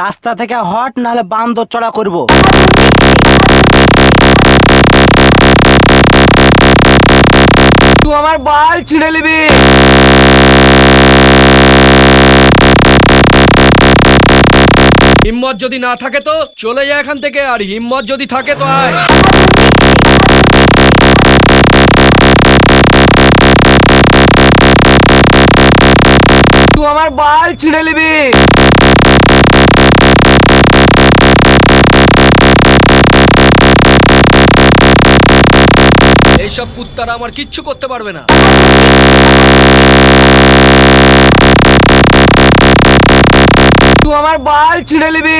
রাস্তা থেকে হট, নাহলে বান্দর চড়া করবো। তুই আমার বাল ছিঁড়ে নিবি। হিম্মত যদি না থাকে তো চলে যা এখান থেকে, আর হিম্মত যদি থাকে তো আয়। তুই আমার বাল ছিঁড়ে নিবি। এইসব কুত্তারা আমার কিচ্ছু করতে পারবে না। তুই আমার বাল ছিঁড়ে নিবি।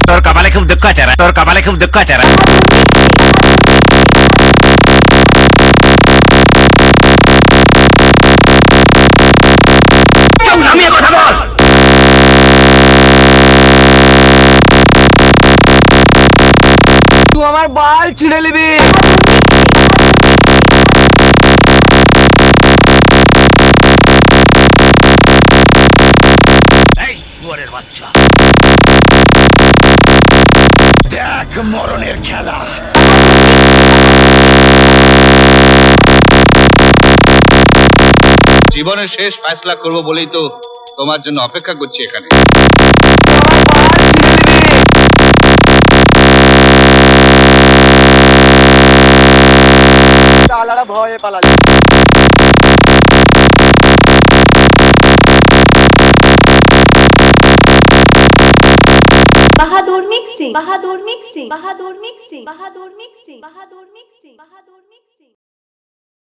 তোর কপালে খুব দুঃখ আছে রে, তোর কপালে খুব দুঃখ আছে রে। চল নামিয়ে কথা বল। তুই আমার বাল ছিঁড়ে নিবি। এই শুয়োরের বাচ্চা, দেখ মরণের খেলা। জীবনের শেষ ফয়সালা করব বলেই তো তোমার জন্য অপেক্ষা করছি এখানে। তালারা ভয়ে পালাচ্ছে। বাহাদুর মিক্সিং, বাহাদুর মিক্সিং, বাহাদুর মিক্সিং, বাহাদুর মিক্সিং, বাহাদুর মিক্সিং।